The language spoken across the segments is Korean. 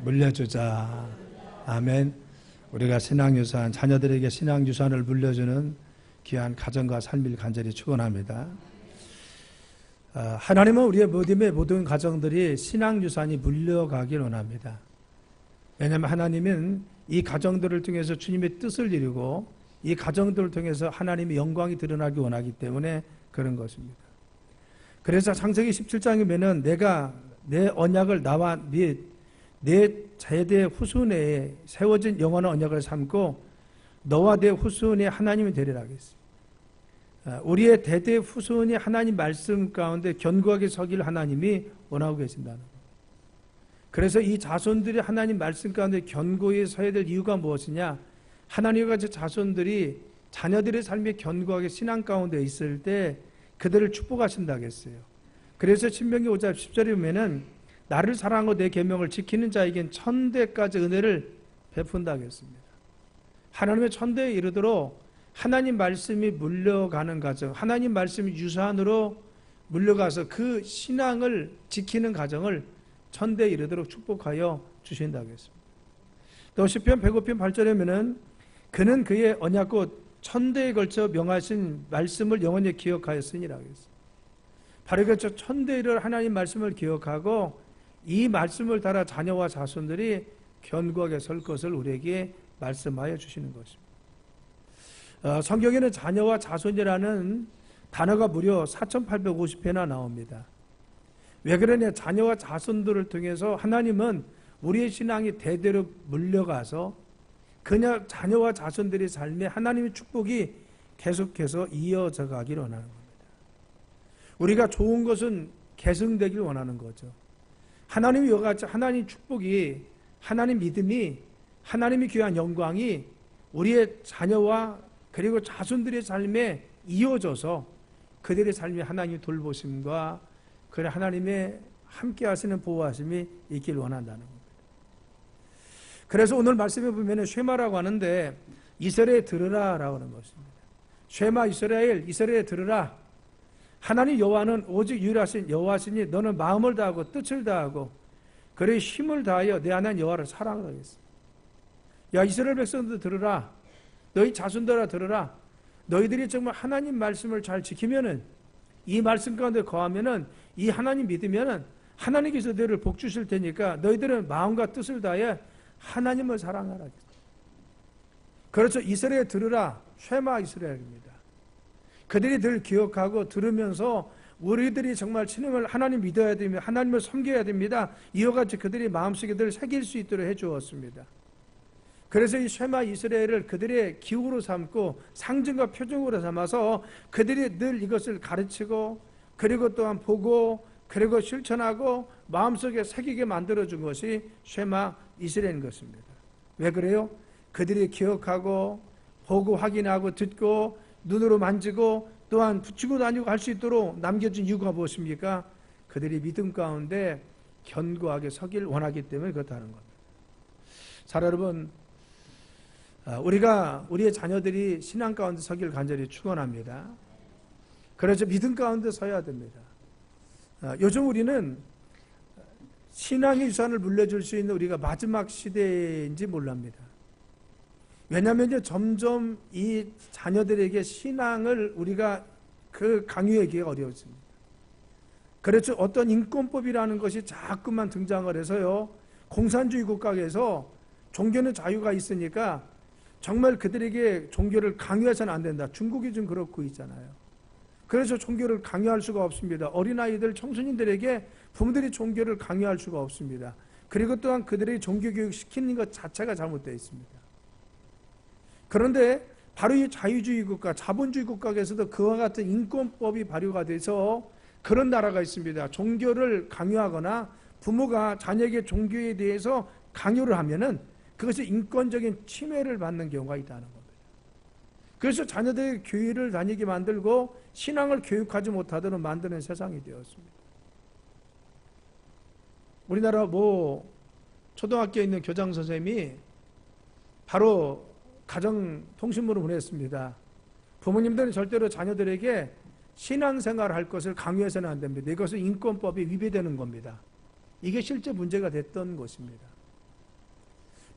물려주자. 아멘. 우리가 신앙유산, 자녀들에게 신앙유산을 물려주는 귀한 가정과 삶을 간절히 축원합니다. 하나님은 우리의 모든 가정들이 신앙유산이 물려가길 원합니다. 왜냐하면 하나님은 이 가정들을 통해서 주님의 뜻을 이루고 이 가정들을 통해서 하나님의 영광이 드러나기 원하기 때문에 그런 것입니다. 그래서 창세기 17장에 보면 내가 내 언약을 나와 내 세대 후손에 세워진 영원한 언약을 삼고 너와 내 후손이 하나님이 되리라 하겠습니다. 우리의 대대 후손이 하나님 말씀 가운데 견고하게 서길 하나님이 원하고 계신다는 것. 그래서 이 자손들이 하나님 말씀 가운데 견고히 서야 될 이유가 무엇이냐? 하나님과 같이 자손들이 자녀들의 삶이 견고하게 신앙 가운데 있을 때 그들을 축복하신다고 했어요. 그래서 신명기 5장 10절에 보면은 나를 사랑하고 내 계명을 지키는 자에겐 천대까지 은혜를 베푼다고 했습니다. 하나님의 천대에 이르도록 하나님 말씀이 물려가는 가정, 하나님 말씀이 유산으로 물려가서 그 신앙을 지키는 가정을 천대에 이르도록 축복하여 주신다고 했습니다. 또 시편 105편 8절에 보면은 그는 그의 언약곧 천대에 걸쳐 명하신 말씀을 영원히 기억하였으니라고 했습니다. 바로 그렇죠. 천대를 하나님 말씀을 기억하고 이 말씀을 따라 자녀와 자손들이 견고하게 설 것을 우리에게 말씀하여 주시는 것입니다. 성경에는 자녀와 자손이라는 단어가 무려 4,850회나 나옵니다. 왜 그러냐? 자녀와 자손들을 통해서 하나님은 우리의 신앙이 대대로 물려가서 그냥 자녀와 자손들의 삶에 하나님의 축복이 계속해서 이어져 가기를 원하는 겁니다. 우리가 좋은 것은 계승되길 원하는 거죠. 하나님이 이와 같이 하나님 축복이, 하나님 믿음이, 하나님의 귀한 영광이 우리의 자녀와 그리고 자손들의 삶에 이어져서 그들의 삶에 하나님의 돌보심과 그 하나님의 함께 하시는 보호하심이 있길 원한다는 겁니다. 그래서 오늘 말씀에 보면 쉐마라고 하는데 이스라엘 들으라라고 하는 것입니다. 쉐마 이스라엘 들으라. 하나님 여호와는 오직 유일하신 여호와시니 너는 마음을 다하고 뜻을 다하고 그의 힘을 다하여 내 하나님 여호와를 사랑하겠습니다. 야 이스라엘 백성들 들으라. 너희 자손들아 들으라. 너희들이 정말 하나님 말씀을 잘 지키면은 이 말씀 가운데 거하면은 이 하나님 믿으면은 하나님께서 너희를 복 주실 테니까 너희들은 마음과 뜻을 다해 하나님을 사랑하라. 그렇죠. 이스라엘 들으라. 쉐마 이스라엘입니다. 그들이 늘 기억하고 들으면서 우리들이 정말 하나님 믿어야 됩니다. 하나님을 섬겨야 됩니다. 이와 같이 그들이 마음속에 늘 새길 수 있도록 해주었습니다. 그래서 이 쉐마 이스라엘을 그들의 기호로 삼고 상징과 표정으로 삼아서 그들이 늘 이것을 가르치고 그리고 또한 보고 그리고 실천하고 마음속에 새기게 만들어준 것이 쉐마 이스라엘인 것입니다. 왜 그래요? 그들이 기억하고 보고 확인하고 듣고 눈으로 만지고 또한 붙이고 다니고 할 수 있도록 남겨준 이유가 무엇입니까? 그들이 믿음 가운데 견고하게 서길 원하기 때문에 그렇다는 겁니다. 자, 여러분, 우리의 자녀들이 신앙 가운데 서길 간절히 축원합니다. 그래서 믿음 가운데 서야 됩니다. 요즘 우리는 신앙의 유산을 물려줄 수 있는 우리가 마지막 시대인지 몰랍니다. 왜냐하면 점점 이 자녀들에게 신앙을 우리가 강요하기가 어려워집니다. 그래서 어떤 인권법이라는 것이 자꾸만 등장을 해서요, 공산주의 국가에서 종교는 자유가 있으니까 정말 그들에게 종교를 강요해서는 안 된다. 중국이 좀 그렇고 있잖아요. 그래서 종교를 강요할 수가 없습니다. 어린아이들, 청소년들에게 부모들이 종교를 강요할 수가 없습니다. 그리고 또한 그들의 종교교육 시키는 것 자체가 잘못되어 있습니다. 그런데 바로 이 자유주의 국가, 자본주의 국가에서도 그와 같은 인권법이 발효가 돼서 그런 나라가 있습니다. 종교를 강요하거나 부모가 자녀에게 종교에 대해서 강요를 하면은 그것이 인권적인 침해를 받는 경우가 있다는 겁니다. 그래서 자녀들의 교회를 다니게 만들고 신앙을 교육하지 못하도록 만드는 세상이 되었습니다. 우리나라 초등학교에 있는 교장 선생님이 바로 가정통신문을 보냈습니다. 부모님들은 절대로 자녀들에게 신앙생활을 할 것을 강요해서는 안 됩니다. 이것은 인권법이 위배되는 겁니다. 이게 실제 문제가 됐던 것입니다.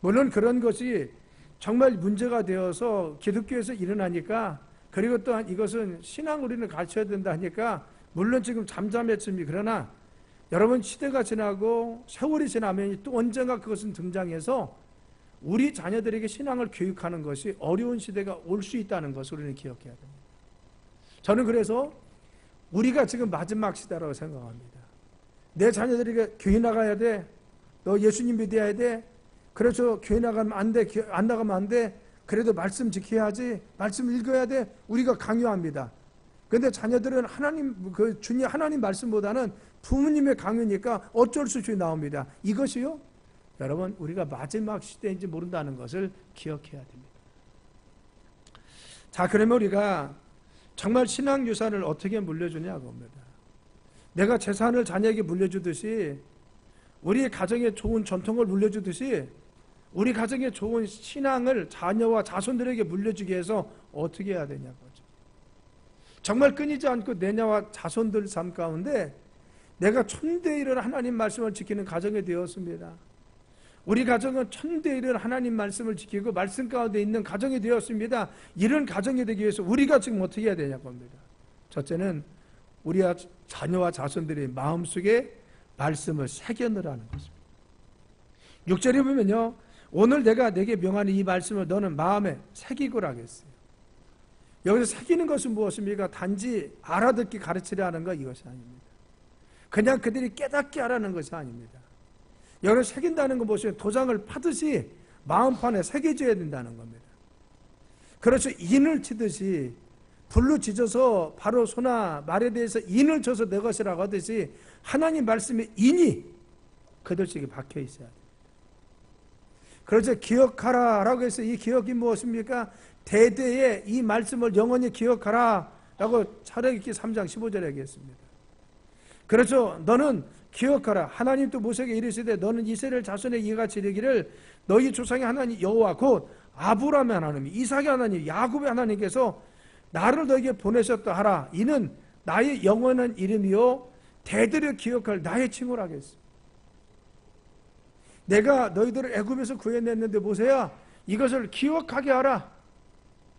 물론 그런 것이 정말 문제가 되어서 기독교에서 일어나니까, 그리고 또한 이것은 신앙 우리는 가르쳐야 된다 하니까 물론 지금 잠잠했습니다. 그러나 여러분, 시대가 지나고 세월이 지나면 또 언젠가 그것은 등장해서 우리 자녀들에게 신앙을 교육하는 것이 어려운 시대가 올 수 있다는 것을 우리는 기억해야 됩니다. 저는 그래서 우리가 지금 마지막 시대라고 생각합니다. 내 자녀들에게 교회 나가야 돼. 너 예수님 믿어야 돼. 그래서 교회 나가면 안 돼. 안 나가면 안 돼. 그래도 말씀 지켜야지. 말씀 읽어야 돼. 우리가 강요합니다. 그런데 자녀들은 주님 하나님 말씀보다는 부모님의 강요니까 어쩔 수 없이 나옵니다. 이것이요, 여러분, 우리가 마지막 시대인지 모른다는 것을 기억해야 됩니다. 자, 그러면 우리가 정말 신앙 유산을 어떻게 물려주냐고 합니다. 내가 재산을 자녀에게 물려주듯이, 우리 가정에 좋은 전통을 물려주듯이, 우리 가정에 좋은 신앙을 자녀와 자손들에게 물려주기 위해서 어떻게 해야 되냐고죠. 정말 끊이지 않고 내냐와 자손들 삶 가운데 내가 천대일을 하나님 말씀을 지키는 가정이 되었습니다. 우리 가정은 천대일을 하나님 말씀을 지키고 말씀 가운데 있는 가정이 되었습니다. 이런 가정이 되기 위해서 우리가 지금 어떻게 해야 되냐고 합니다. 첫째는 우리 자녀와 자손들의 마음속에 말씀을 새겨넣으라는 것입니다. 6절에 보면요, 오늘 내가 내게 명하는 이 말씀을 너는 마음에 새기고라 하겠어요. 여기서 새기는 것은 무엇입니까? 단지 알아듣기 가르치려는 것, 이것이 아닙니다. 그냥 그들이 깨닫게 하라는 것이 아닙니다. 여기서 새긴다는 건 무엇이에요? 도장을 파듯이 마음판에 새겨져야 된다는 겁니다. 그렇죠. 인을 치듯이 불로 지져서 바로 소나 말에 대해서 인을 쳐서 내 것이라고 하듯이 하나님 말씀의 인이 그들 속에 박혀 있어야 됩니다. 그렇죠. 기억하라 라고 해서 이 기억이 무엇입니까? 대대에 이 말씀을 영원히 기억하라 라고 차례기 3장 15절에 얘기했습니다. 그렇죠. 너는 기억하라. 하나님 또 모세에게 이르시되 너는 이스라엘 자손에게 이같이 이르기를 너희 조상의 하나님 여호와 곧 아브라함의 하나님, 이삭의 하나님, 야곱의 하나님께서 나를 너에게 보내셨다 하라. 이는 나의 영원한 이름이요 대대를 기억할 나의 칭호라 하겠어. 내가 너희들을 애굽에서 구해냈는데 모세야, 이것을 기억하게 하라.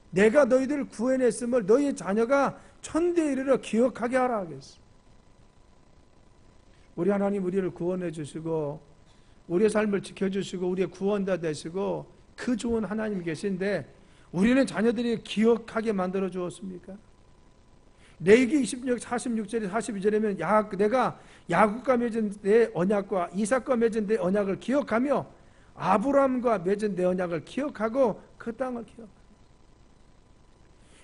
내가 너희들을 구해냈음을 너희 자녀가 천대에 이르러 기억하게 하라 하겠어. 우리 하나님 우리를 구원해 주시고 우리의 삶을 지켜주시고 우리의 구원자 되시고 그 좋은 하나님 계신데 우리는 자녀들이 기억하게 만들어 주었습니까? 레위기 26, 46절에 42절에면 내가 야곱과 맺은 내 언약과 이삭과 맺은 내 언약을 기억하며 아브라함과 맺은 내 언약을 기억하고 그 땅을 기억하라.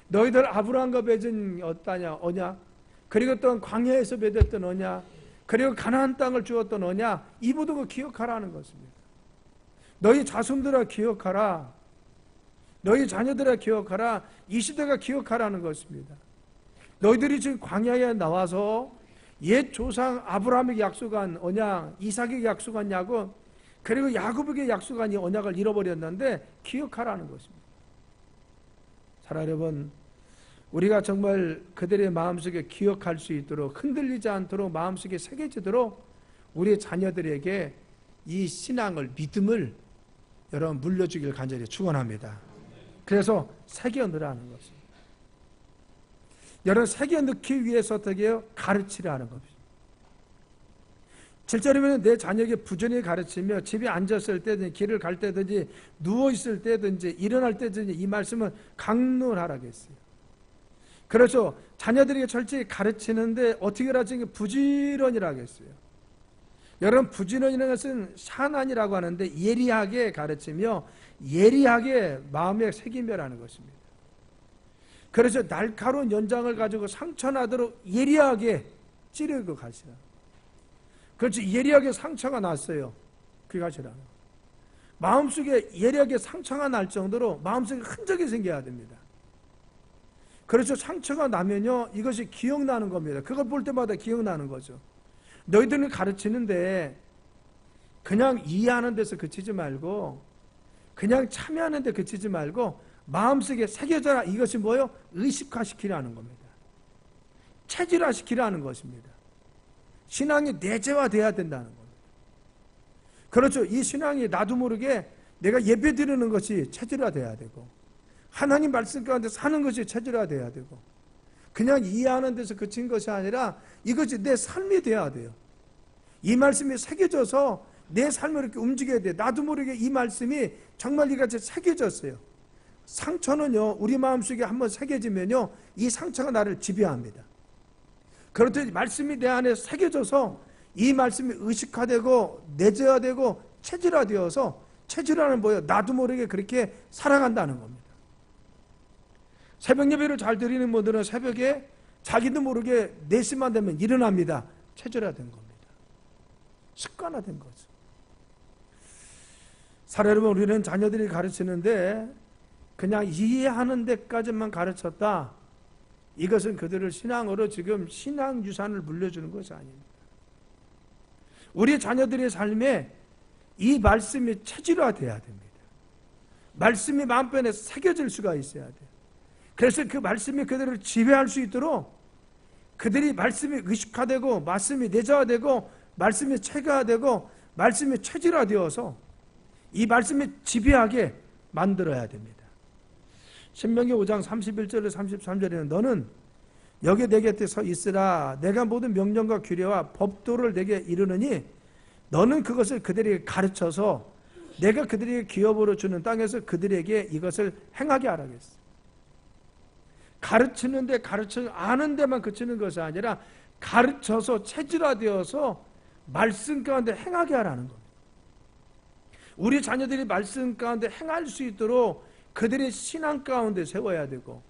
너희들 아브라함과 맺은 언약, 그리고 또 광야에서 맺었던 언약, 그리고 가나안 땅을 주었던 언약, 이 모든 걸 기억하라는 것입니다. 너희 자손들아 기억하라. 너희 자녀들아 기억하라. 이 시대가 기억하라는 것입니다. 너희들이 지금 광야에 나와서 옛 조상 아브라함에게 약속한 언약, 이삭에게 약속한 약은, 그리고 야곱에게 약속한 이 언약을 잃어버렸는데 기억하라는 것입니다. 사랑 여러분, 우리가 정말 그들의 마음속에 기억할 수 있도록, 흔들리지 않도록 마음속에 새겨지도록 우리 자녀들에게 이 신앙을, 믿음을 여러분 물려주길 간절히 축원합니다. 그래서 새겨 넣으라는 것입니다. 여러분 새겨 넣기 위해서 어떻게 해요? 가르치라는 겁니다. 7절이면 내 자녀에게 부지런히 가르치며 집에 앉았을 때든지 길을 갈 때든지 누워있을 때든지 일어날 때든지 이 말씀은 강론하라겠어요. 그래서 자녀들에게 철저히 가르치는데 어떻게 가르치는 게 부지런히라겠어요. 여러분 부지런이라는 것은 샤난이라고 하는데 예리하게 가르치며 예리하게 마음에 새기며라는 것입니다. 그래서 날카로운 연장을 가지고 상처나도록 예리하게 찌르고 가시라. 그렇지, 예리하게 상처가 났어요. 그게 가시라. 마음속에 예리하게 상처가 날 정도로 마음속에 흔적이 생겨야 됩니다. 그래서 상처가 나면요, 이것이 기억나는 겁니다. 그걸 볼 때마다 기억나는 거죠. 너희들은 가르치는데 그냥 이해하는 데서 그치지 말고, 그냥 참여하는 데 그치지 말고 마음속에 새겨져라. 이것이 뭐예요? 의식화시키라는 겁니다. 체질화시키라는 것입니다. 신앙이 내재화돼야 된다는 겁니다. 그렇죠. 이 신앙이 나도 모르게 내가 예배 드리는 것이 체질화돼야 되고, 하나님 말씀 가운데 사는 것이 체질화돼야 되고, 그냥 이해하는 데서 그친 것이 아니라 이것이 내 삶이 돼야 돼요. 이 말씀이 새겨져서 내 삶을 이렇게 움직여야 돼. 나도 모르게 이 말씀이 정말 이같이 새겨졌어요. 상처는요, 우리 마음속에 한번 새겨지면요, 이 상처가 나를 지배합니다. 그렇듯 말씀이 내 안에 새겨져서 이 말씀이 의식화되고 내재화되고 체질화되어서, 체질화는 뭐예요? 나도 모르게 그렇게 살아간다는 겁니다. 새벽 예배를 잘 드리는 분들은 새벽에 자기도 모르게 4시만 되면 일어납니다. 체질화된 겁니다. 습관화된 거죠. 사례로 우리는 자녀들이 가르치는데 그냥 이해하는 데까지만 가르쳤다. 이것은 그들을 신앙으로 지금 신앙 유산을 물려주는 것이 아닙니다. 우리 자녀들의 삶에 이 말씀이 체질화돼야 됩니다. 말씀이 마음편에 새겨질 수가 있어야 돼요. 그래서 그 말씀이 그들을 지배할 수 있도록 그들이 말씀이 의식화되고 말씀이 내재화되고 말씀이 체계화되고 말씀이 체질화되어서 이 말씀이 지배하게 만들어야 됩니다. 신명기 5장 31절에 33절에는 너는 여기 내 곁에 서 있으라. 내가 모든 명령과 규례와 법도를 내게 이르느니 너는 그것을 그들에게 가르쳐서 내가 그들에게 기업으로 주는 땅에서 그들에게 이것을 행하게 하라겠어. 가르치는데 아는 데만 그치는 것이 아니라 가르쳐서 체질화되어서 말씀 가운데 행하게 하라는 겁니다. 우리 자녀들이 말씀 가운데 행할 수 있도록 그들의 신앙 가운데 세워야 되고,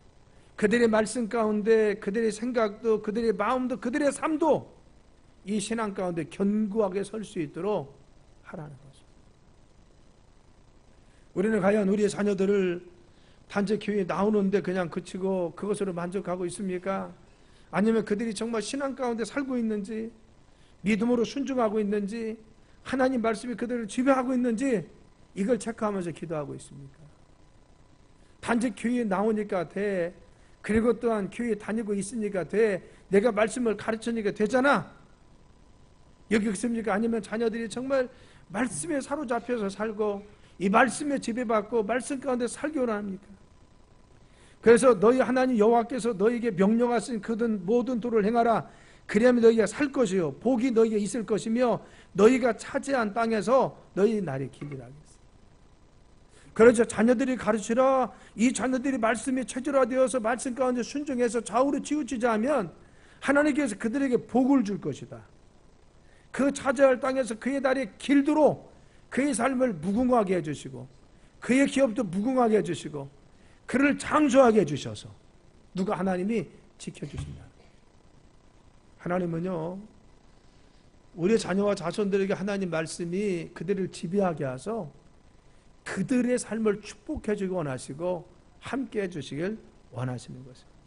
그들의 말씀 가운데 그들의 생각도 그들의 마음도 그들의 삶도 이 신앙 가운데 견고하게 설 수 있도록 하라는 거죠. 우리는 과연 우리의 자녀들을 단체 교회에 나오는데 그냥 그치고 그것으로 만족하고 있습니까? 아니면 그들이 정말 신앙 가운데 살고 있는지, 믿음으로 순종하고 있는지, 하나님 말씀이 그들을 지배하고 있는지 이걸 체크하면서 기도하고 있습니까? 단지 교회에 나오니까 돼. 그리고 또한 교회에 다니고 있으니까 돼. 내가 말씀을 가르치니까 되잖아. 여기 있습니까? 아니면 자녀들이 정말 말씀에 사로잡혀서 살고 이 말씀에 지배받고 말씀 가운데 살기 원합니까? 그래서 너희 하나님 여호와께서 너희에게 명령하신 그 모든 도를 행하라. 그리하면 너희가 살 것이요 복이 너희에게 있을 것이며 너희가 차지한 땅에서 너희 날이 길리라 하겠습니다. 그래서 자녀들이 가르치라. 이 자녀들이 말씀이 체질화되어서 말씀 가운데 순종해서 좌우로 치우치자 하면 하나님께서 그들에게 복을 줄 것이다. 그 차지할 땅에서 그의 날이 길도록 그의 삶을 무궁하게 해주시고 그의 기업도 무궁하게 해주시고 그를 장수하게 해주셔서 누가 하나님이 지켜주신다. 하나님은요, 우리 자녀와 자손들에게 하나님 말씀이 그들을 지배하게 하셔서 그들의 삶을 축복해 주기 원하시고 함께 해주시길 원하시는 것입니다.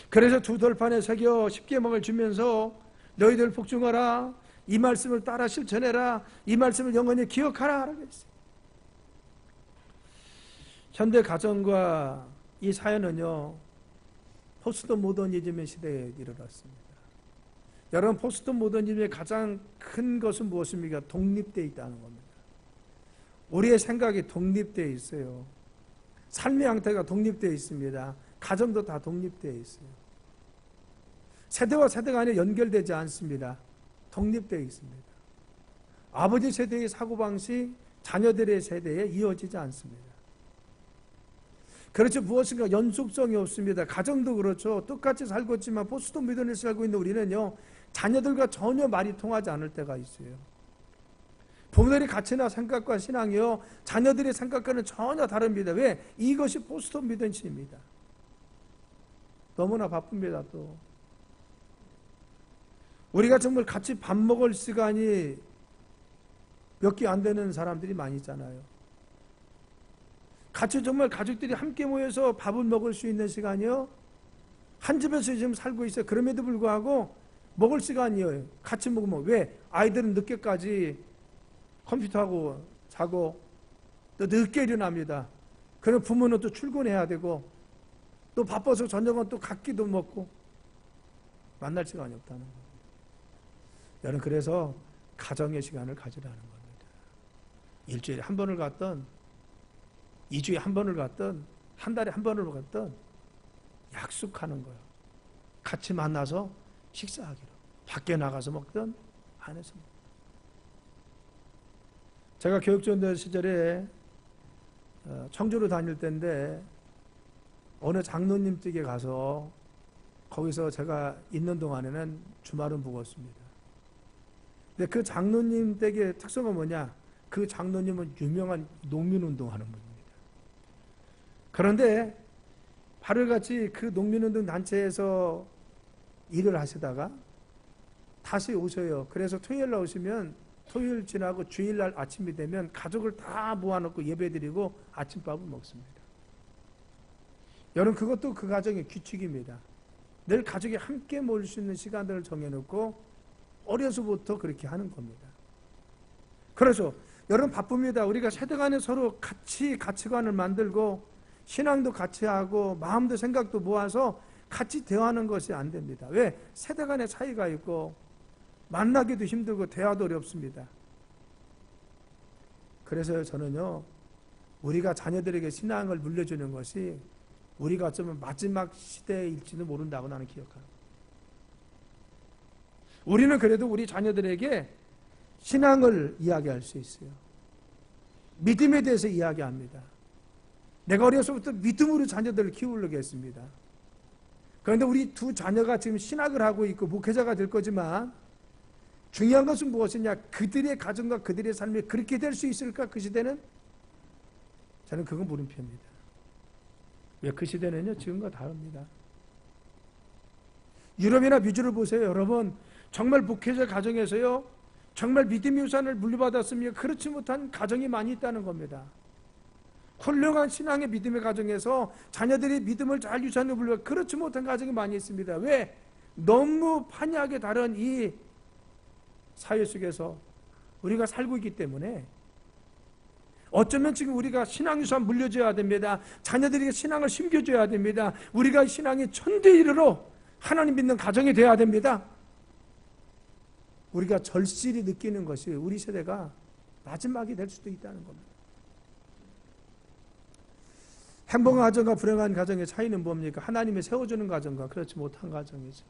그래서 두 돌판에 새겨 10계명을 주면서 너희들 복종하라. 이 말씀을 따라 실천해라. 이 말씀을 영원히 기억하라 라고 했어요. 현대 가정과 이 사연은요, 포스트 모더니즘의 시대에 이르렀습니다. 여러분, 포스트 모더니즘의 가장 큰 것은 무엇입니까? 독립되어 있다는 겁니다. 우리의 생각이 독립되어 있어요. 삶의 형태가 독립되어 있습니다. 가정도 다 독립되어 있어요. 세대와 세대가 아니라 연결되지 않습니다. 독립되어 있습니다. 아버지 세대의 사고방식, 자녀들의 세대에 이어지지 않습니다. 그렇죠. 무엇인가 연속성이 없습니다. 가정도 그렇죠. 똑같이 살고 있지만 포스트 모더니즘에 살고 있는 우리는요, 자녀들과 전혀 말이 통하지 않을 때가 있어요. 부모들의 가치나 생각과 신앙이요, 자녀들의 생각과는 전혀 다릅니다. 왜? 이것이 포스트 모더니즘입니다. 너무나 바쁩니다. 또 우리가 정말 같이 밥 먹을 시간이 몇 개 안 되는 사람들이 많이 있잖아요. 같이 정말 가족들이 함께 모여서 밥을 먹을 수 있는 시간이요, 한 집에서 지금 살고 있어요. 그럼에도 불구하고 먹을 시간이에요. 같이 먹으면. 왜? 아이들은 늦게까지 컴퓨터하고 자고 또 늦게 일어납니다. 그럼 부모는 또 출근해야 되고 또 바빠서 저녁은 또 각기도 먹고 만날 시간이 없다는 거예요. 여러분, 그래서 가정의 시간을 가지라는 겁니다. 일주일에 한 번을 갔던 2주에 한 번을 갔던 한 달에 한 번을 갔던 약속하는 거예요. 같이 만나서 식사하기로. 밖에 나가서 먹던 안에서 먹던. 제가 교육전도 시절에 청주로 다닐 때인데 어느 장로님 댁에 가서 거기서 제가 있는 동안에는 주말은 묵었습니다. 근데 그 장로님 댁의 특성은 뭐냐? 그 장로님은 유명한 농민운동하는 분입니다. 그런데 하루같이 그 농민운동 단체에서 일을 하시다가 다시 오셔요. 그래서 토요일 날 오시면 토요일 지나고 주일날 아침이 되면 가족을 다 모아놓고 예배드리고 아침밥을 먹습니다. 여러분, 그것도 그 가정의 규칙입니다. 늘 가족이 함께 모일 수 있는 시간들을 정해놓고 어려서부터 그렇게 하는 겁니다. 그래서 여러분 바쁩니다. 우리가 세대 간에 서로 같이 가치관을 만들고 신앙도 같이 하고 마음도 생각도 모아서 같이 대화하는 것이 안 됩니다. 왜? 세대 간의 차이가 있고 만나기도 힘들고 대화도 어렵습니다. 그래서 저는요, 우리가 자녀들에게 신앙을 물려주는 것이 우리가 어쩌면 마지막 시대일지도 모른다고 나는 기억합니다. 우리는 그래도 우리 자녀들에게 신앙을 이야기할 수 있어요. 믿음에 대해서 이야기합니다. 내가 어려서부터 믿음으로 자녀들을 키우려고 했습니다. 그런데 우리 두 자녀가 지금 신학을 하고 있고 목회자가 될 거지만 중요한 것은 무엇이냐? 그들의 가정과 그들의 삶이 그렇게 될 수 있을까? 그 시대는? 저는 그건 물음표입니다. 왜? 그 시대는요, 지금과 다릅니다. 유럽이나 미주를 보세요. 여러분, 정말 목회자 가정에서요, 정말 믿음의 유산을 물려받았습니까? 그렇지 못한 가정이 많이 있다는 겁니다. 훌륭한 신앙의 믿음의 가정에서 자녀들이 믿음을 잘 유산을 물려 그렇지 못한 가정이 많이 있습니다. 왜? 너무 판이하게 다른 이 사회 속에서 우리가 살고 있기 때문에 어쩌면 지금 우리가 신앙유산 물려줘야 됩니다. 자녀들에게 신앙을 심겨줘야 됩니다. 우리가 신앙이 천대 이르러 하나님 믿는 가정이 되어야 됩니다. 우리가 절실히 느끼는 것이 우리 세대가 마지막이 될 수도 있다는 겁니다. 행복한 가정과 불행한 가정의 차이는 뭡니까? 하나님이 세워주는 가정과 그렇지 못한 가정이죠.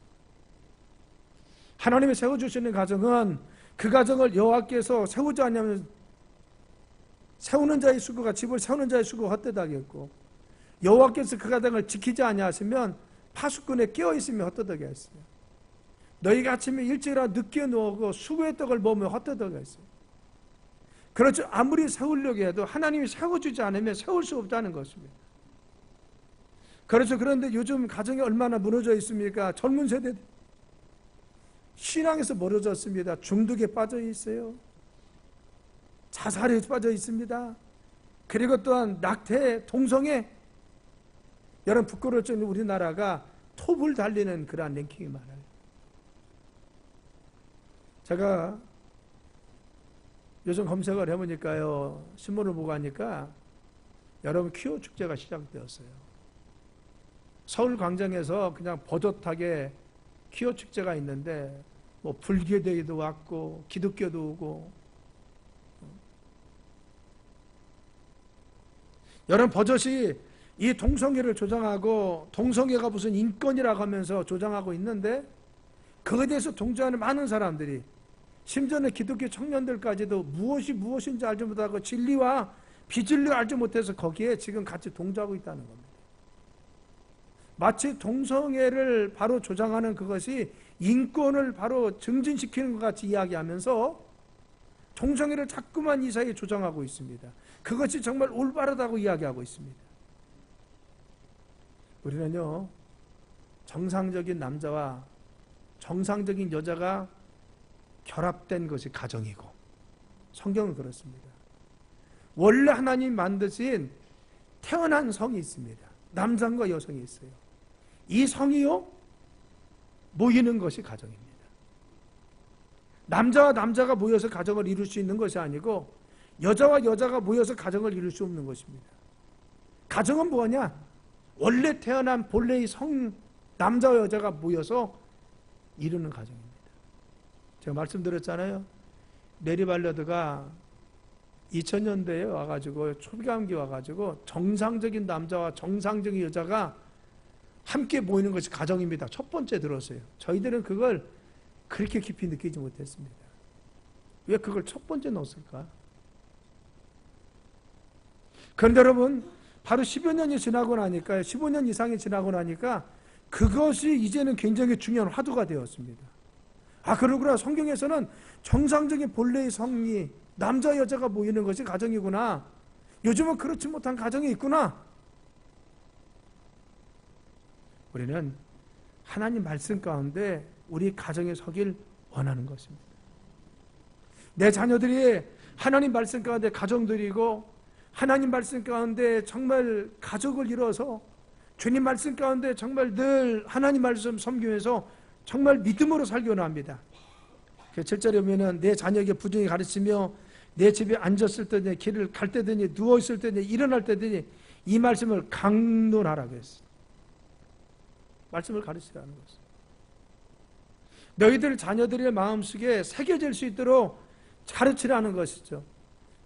하나님이 세워주시는 가정은 그 가정을 여호와께서 세우지 않으면 세우는 자의 수고가 집을 세우는 자의 수고가 헛되다겠고 여호와께서 그 가정을 지키지 아니하시면 파수꾼에 깨어있으면 헛되다게 했어요. 너희가 아침에 일찍 일어나 늦게 누우고 수고의 떡을 먹으면 헛되다게 했어요. 그렇죠. 아무리 세우려고 해도 하나님이 세워주지 않으면 세울 수 없다는 것입니다. 그렇죠. 그런데 요즘 가정이 얼마나 무너져 있습니까? 젊은 세대 신앙에서 멀어졌습니다. 중독에 빠져 있어요. 자살에 빠져 있습니다. 그리고 또한 낙태, 동성애. 여러분 부끄러울 정도 우리나라가 톱을 달리는 그러한 랭킹이 많아요. 제가 요즘 검색을 해보니까요, 신문을 보고 하니까 여러분 퀴어 축제가 시작되었어요. 서울 광장에서 그냥 버젓하게 퀴어 축제가 있는데 뭐 불교대회도 왔고 기독교도 오고 여러분 버젓이 이 동성애를 조장하고 동성애가 무슨 인권이라고 하면서 조장하고 있는데 그거에 대해서 동조하는 많은 사람들이 심지어는 기독교 청년들까지도 무엇이 무엇인지 알지 못하고 진리와 비진리를 알지 못해서 거기에 지금 같이 동조하고 있다는 겁니다. 마치 동성애를 바로 조장하는 그것이 인권을 바로 증진시키는 것 같이 이야기하면서 동성애를 자꾸만 이 사이에 조장하고 있습니다. 그것이 정말 올바르다고 이야기하고 있습니다. 우리는요, 정상적인 남자와 정상적인 여자가 결합된 것이 가정이고 성경은 그렇습니다. 원래 하나님 만드신 태어난 성이 있습니다. 남성과 여성이 있어요. 이 성이요 모이는 것이 가정입니다. 남자와 남자가 모여서 가정을 이룰 수 있는 것이 아니고 여자와 여자가 모여서 가정을 이룰 수 없는 것입니다. 가정은 뭐냐? 원래 태어난 본래의 성 남자와 여자가 모여서 이루는 가정입니다. 제가 말씀드렸잖아요. 메리 발러드가 2000년대에 와가지고 초기감기 와가지고 정상적인 남자와 정상적인 여자가 함께 모이는 것이 가정입니다. 첫 번째 들었어요. 저희들은 그걸 그렇게 깊이 느끼지 못했습니다. 왜 그걸 첫 번째 넣었을까? 그런데 여러분, 바로 10여 년이 지나고 나니까, 15년 이상이 지나고 나니까 그것이 이제는 굉장히 중요한 화두가 되었습니다. 아, 그러구나. 성경에서는 정상적인 본래의 성이 남자 여자가 모이는 것이 가정이구나. 요즘은 그렇지 못한 가정이 있구나. 우리는 하나님 말씀 가운데 우리 가정에 서길 원하는 것입니다. 내 자녀들이 하나님 말씀 가운데 가정들이고 하나님 말씀 가운데 정말 가족을 이뤄서 주님 말씀 가운데 정말 늘 하나님 말씀 섬기면서 정말 믿음으로 살기 원합니다. 7절에 보면 내 자녀에게 부정히 가르치며 내 집에 앉았을 때니 길을 갈 때든지 누워있을 때니 일어날 때든지 이 말씀을 강론하라고 했어요. 말씀을 가르치라는 것입니다. 너희들 자녀들의 마음속에 새겨질 수 있도록 가르치라는 것이죠.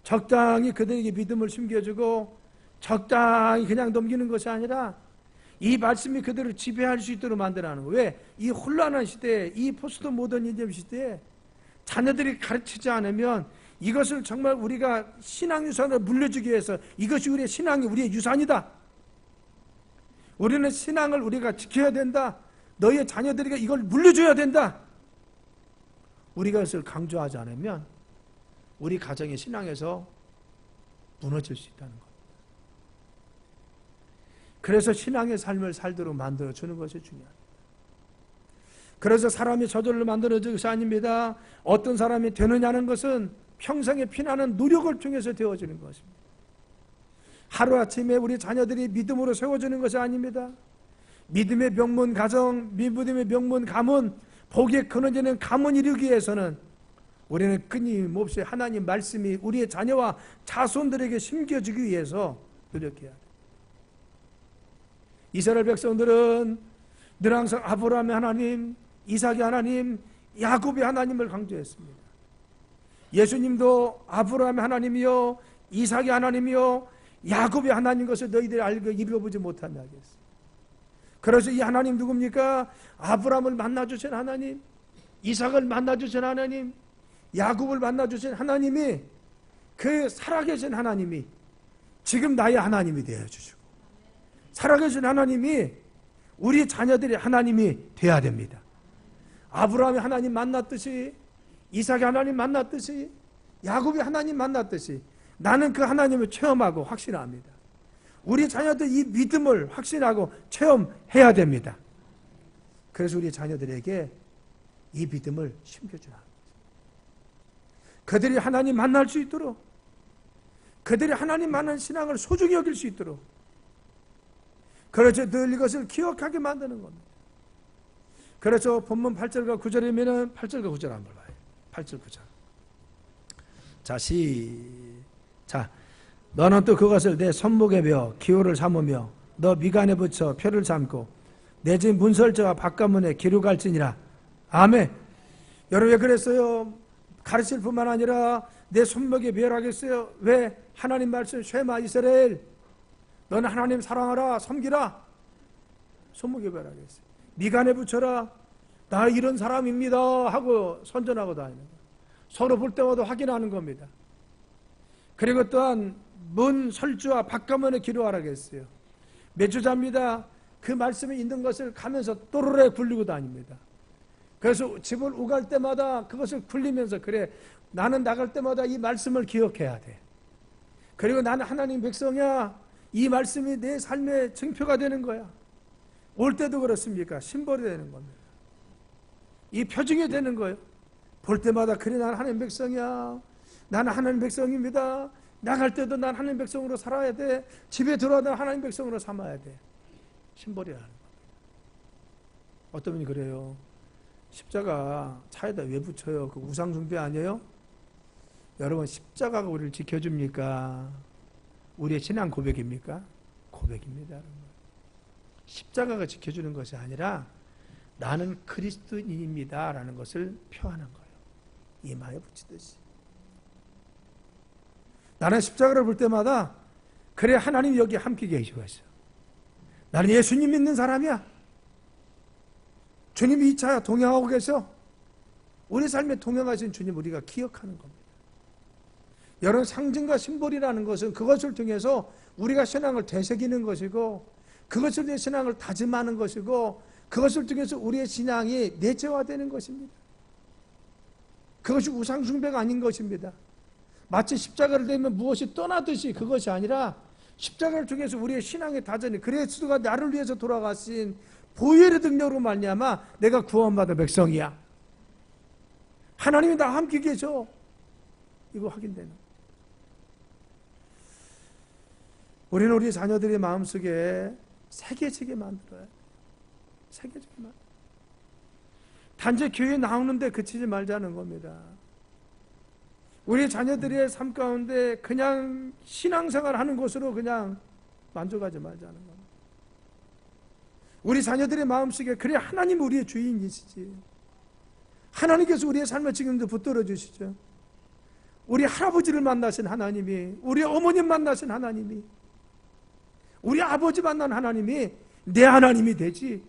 적당히 그들에게 믿음을 심겨주고 적당히 그냥 넘기는 것이 아니라 이 말씀이 그들을 지배할 수 있도록 만들라는 거예요. 왜? 이 혼란한 시대에, 이 포스트 모더니즘 시대에 자녀들이 가르치지 않으면 이것을 정말 우리가 신앙유산을 물려주기 위해서 이것이 우리의 신앙이 우리의 유산이다. 우리는 신앙을 우리가 지켜야 된다. 너희의 자녀들에게 이걸 물려줘야 된다. 우리가 이것을 강조하지 않으면 우리 가정의 신앙에서 무너질 수 있다는 것. 그래서 신앙의 삶을 살도록 만들어주는 것이 중요합니다. 그래서 사람이 저절로 만들어진 것이 아닙니다. 어떤 사람이 되느냐는 것은 평생에 피나는 노력을 통해서 되어지는 것입니다. 하루아침에 우리 자녀들이 믿음으로 세워지는 것이 아닙니다. 믿음의 명문 가정, 믿음의 명문 가문, 복에 끊어지는 가문 이루기 위해서는 우리는 끊임없이 하나님 말씀이 우리의 자녀와 자손들에게 심겨지기 위해서 노력해야 돼요. 이스라엘 백성들은 늘 항상 아브라함의 하나님, 이삭의 하나님, 야곱의 하나님을 강조했습니다. 예수님도 아브라함의 하나님이요, 이삭의 하나님이요, 야곱의 하나님 것을 너희들이 알고 읽어보지 못한다 하겠어요. 그래서 이 하나님 누굽니까? 아브라함을 만나주신 하나님, 이삭을 만나주신 하나님, 야곱을 만나주신 하나님이, 그 살아계신 하나님이 지금 나의 하나님이 되어주시고, 살아계신 하나님이 우리 자녀들의 하나님이 되어야 됩니다. 아브라함의 하나님 만났듯이, 이삭의 하나님 만났듯이, 야곱의 하나님 만났듯이 나는 그 하나님을 체험하고 확신합니다. 우리 자녀들 이 믿음을 확신하고 체험해야 됩니다. 그래서 우리 자녀들에게 이 믿음을 심겨주라. 그들이 하나님 만날 수 있도록, 그들이 하나님 만난 신앙을 소중히 여길 수 있도록, 그래서 늘 이것을 기억하게 만드는 겁니다. 그래서 본문 8절과 9절이면 8절과 9절 한번 봐요. 8절 9절. 자, 시작. 너는 또 그것을 내 손목에 베어 기호를 삼으며 너 미간에 붙여 표를 삼고 내 집 문설저와 바깥문에 기록할지니라. 아멘. 여러분 왜 그랬어요? 가르칠 뿐만 아니라 내 손목에 베어라겠어요. 왜? 하나님 말씀 쉐마 이스라엘, 너는 하나님 사랑하라, 섬기라. 손목에 베어라겠어요. 미간에 붙여라. 나 이런 사람입니다 하고 선전하고 다니는 거예요. 서로 볼 때마다 확인하는 겁니다. 그리고 또한 문 설주와 바깥문에 기록하라고 했어요. 매주자입니다. 그 말씀이 있는 것을 가면서 또르르 굴리고 다닙니다. 그래서 집을 오갈 때마다 그것을 굴리면서, 그래 나는 나갈 때마다 이 말씀을 기억해야 돼. 그리고 나는 하나님 백성이야. 이 말씀이 내 삶의 증표가 되는 거야. 올 때도 그렇습니까? 심벌이 되는 겁니다. 이 표징이 되는 거예요. 볼 때마다 그래 나는 하나님 백성이야. 나는 하나님 백성입니다. 나갈 때도 난 하나님 백성으로 살아야 돼. 집에 들어와도 하나님 백성으로 삼아야 돼. 심벌이라는 겁니다. 어떤 분이 그래요. 십자가 차에다 왜 붙여요? 그 우상숭배 아니에요? 여러분, 십자가가 우리를 지켜줍니까? 우리의 신앙 고백입니까? 고백입니다. 십자가가 지켜주는 것이 아니라 나는 그리스도인입니다 라는 것을 표하는 거예요. 이마에 붙이듯이. 나는 십자가를 볼 때마다 그래, 하나님 여기 함께 계시고 있어. 나는 예수님 믿는 사람이야. 주님이 이 차 동행하고 계셔. 우리 삶에 동행하신 주님 우리가 기억하는 겁니다. 여러분, 상징과 심볼이라는 것은 그것을 통해서 우리가 신앙을 되새기는 것이고, 그것을 통해 신앙을 다짐하는 것이고, 그것을 통해서 우리의 신앙이 내재화되는 것입니다. 그것이 우상숭배가 아닌 것입니다. 마치 십자가를 대면 무엇이 떠나듯이 그것이 아니라 십자가를 통해서 우리의 신앙의 다전이, 그리스도가 나를 위해서 돌아가신 보혈의 능력으로 말미암아 내가 구원받은 백성이야. 하나님이 나와 함께 계셔. 이거 확인되는. 우리는 우리 자녀들의 마음속에 새겨지게 만들어야 돼. 새겨지게 만들어야 돼. 단지 교회에 나오는데 그치지 말자는 겁니다. 우리 자녀들의 삶 가운데 그냥 신앙생활 하는 것으로 그냥 만족하지 말자는 겁니다. 우리 자녀들의 마음속에 그래, 하나님 우리의 주인이시지. 하나님께서 우리의 삶을 지금도 붙들어 주시죠. 우리 할아버지를 만나신 하나님이, 우리 어머님 만나신 하나님이, 우리 아버지 만난 하나님이 내 하나님이 되지.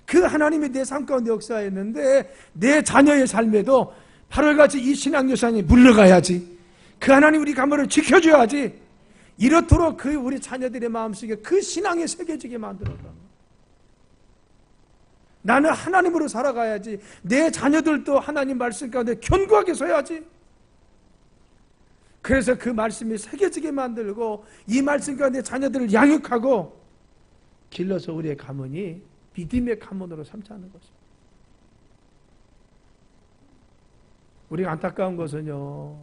그 하나님이 내 삶 가운데 역사했는데 내 자녀의 삶에도 바로같이 이 신앙유산이 물러가야지. 그 하나님 우리 가문을 지켜줘야지. 이렇도록 그 우리 자녀들의 마음속에 그 신앙이 새겨지게 만들어라. 나는 하나님으로 살아가야지. 내 자녀들도 하나님 말씀 가운데 견고하게 서야지. 그래서 그 말씀이 새겨지게 만들고 이 말씀 가운데 자녀들을 양육하고 길러서 우리의 가문이 믿음의 가문으로 삼자는 것입니다. 우리가 안타까운 것은요,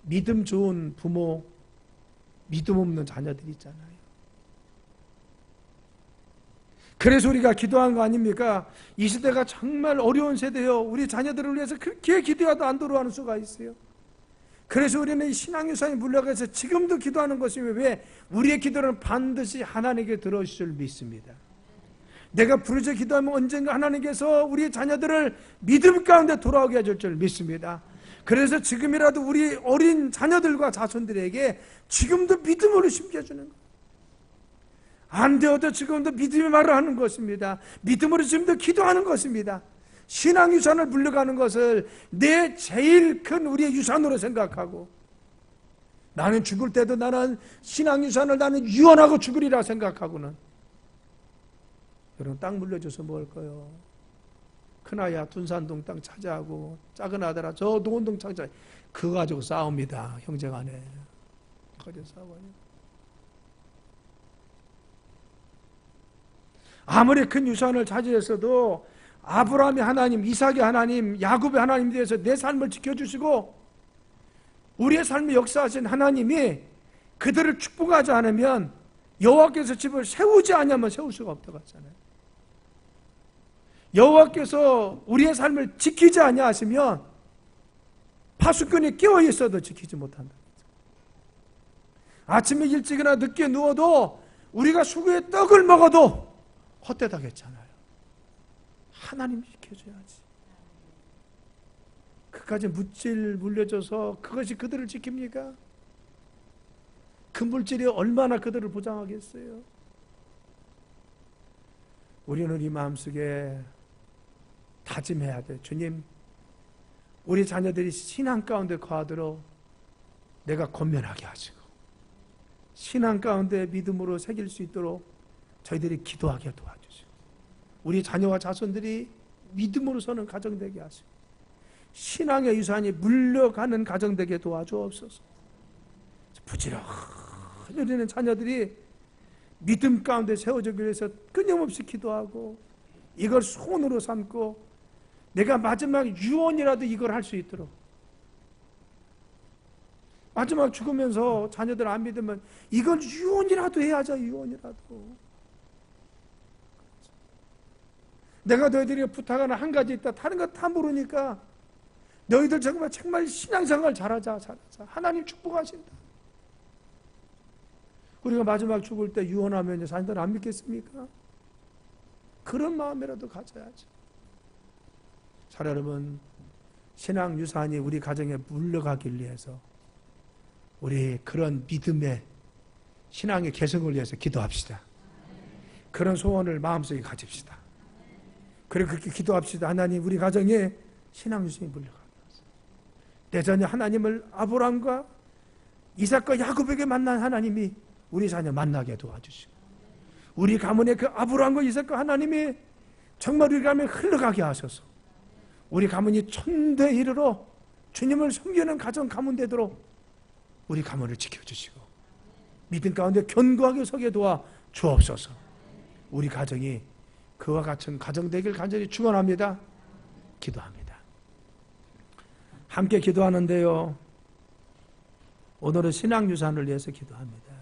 믿음 좋은 부모, 믿음 없는 자녀들이 있잖아요. 그래서 우리가 기도한 거 아닙니까? 이 시대가 정말 어려운 세대요. 우리 자녀들을 위해서 그렇게 기도해도 안 돌아오는 수가 있어요. 그래서 우리는 이 신앙유산이 물러가서 지금도 기도하는 것이 왜? 우리의 기도는 반드시 하나님께 들어오실 줄 믿습니다. 내가 부르짖어 기도하면 언젠가 하나님께서 우리 자녀들을 믿음 가운데 돌아오게 해줄 줄 믿습니다. 그래서 지금이라도 우리 어린 자녀들과 자손들에게 지금도 믿음으로 심겨주는 거예요. 안 되어도 지금도 믿음의 말을 하는 것입니다. 믿음으로 지금도 기도하는 것입니다. 신앙유산을 물려가는 것을 내 제일 큰 우리의 유산으로 생각하고, 나는 죽을 때도 나는 신앙유산을 나는 유언하고 죽으리라 생각하고는, 여러분, 땅 물려줘서 뭐 할 거예요? 큰아야 둔산동 땅 차지하고 작은 아들아 저 노원동 차지하고 그거 가지고 싸웁니다. 형제간에 가지고 싸워요. 아무리 큰 유산을 차지했어도 아브라함의 하나님, 이삭의 하나님, 야곱의 하나님에 대해서 내 삶을 지켜주시고 우리의 삶에 역사하신 하나님이 그들을 축복하지 않으면, 여호와께서 집을 세우지 않으면 세울 수가 없다고 하잖아요. 여호와께서 우리의 삶을 지키지 아니하시면 파수꾼이 깨어 있어도 지키지 못한다. 아침에 일찍이나 늦게 누워도 우리가 수구에 떡을 먹어도 헛되다겠잖아요. 하나님 지켜줘야지. 그까지 물질 물려줘서 그것이 그들을 지킵니까? 그 물질이 얼마나 그들을 보장하겠어요? 우리는 이 마음속에 다짐해야 돼. 주님, 우리 자녀들이 신앙 가운데 거하도록 내가 권면하게 하시고, 신앙 가운데 믿음으로 새길 수 있도록 저희들이 기도하게 도와주시고, 우리 자녀와 자손들이 믿음으로 서는 가정 되게 하시고, 신앙의 유산이 물려가는 가정 되게 도와주옵소서. 부지런히 우리는 자녀들이 믿음 가운데 세워지기 위해서 끊임없이 기도하고 이걸 소원으로 삼고, 내가 마지막 유언이라도 이걸 할 수 있도록, 마지막 죽으면서 자녀들 안 믿으면 이걸 유언이라도 해야죠. 유언이라도. 내가 너희들이 부탁하는 한 가지 있다. 다른 거 다 모르니까 너희들 정말 신앙생활 잘하자. 하나님 축복하신다. 우리가 마지막 죽을 때 유언하면 자녀들 안 믿겠습니까? 그런 마음이라도 가져야지. 자, 여러분, 신앙 유산이 우리 가정에 물러가길 위해서 우리 그런 믿음의 신앙의 개성을 위해서 기도합시다. 그런 소원을 마음속에 가집시다. 그리고 그렇게 기도합시다. 하나님, 우리 가정에 신앙 유산이 물려가게 하소서. 내 자녀 하나님을 아브라함과 이삭과 야곱에게 만난 하나님이 우리 자녀 만나게 도와주시고, 우리 가문의 그 아브라함과 이삭과 하나님이 정말 우리 가문에 흘러가게 하셔서 우리 가문이 천대 이르러 주님을 섬기는 가정 가문 되도록 우리 가문을 지켜주시고 믿음 가운데 견고하게 서게 도와 주옵소서. 우리 가정이 그와 같은 가정 되길 간절히 축원합니다. 기도합니다. 함께 기도하는데요, 오늘은 신앙유산을 위해서 기도합니다.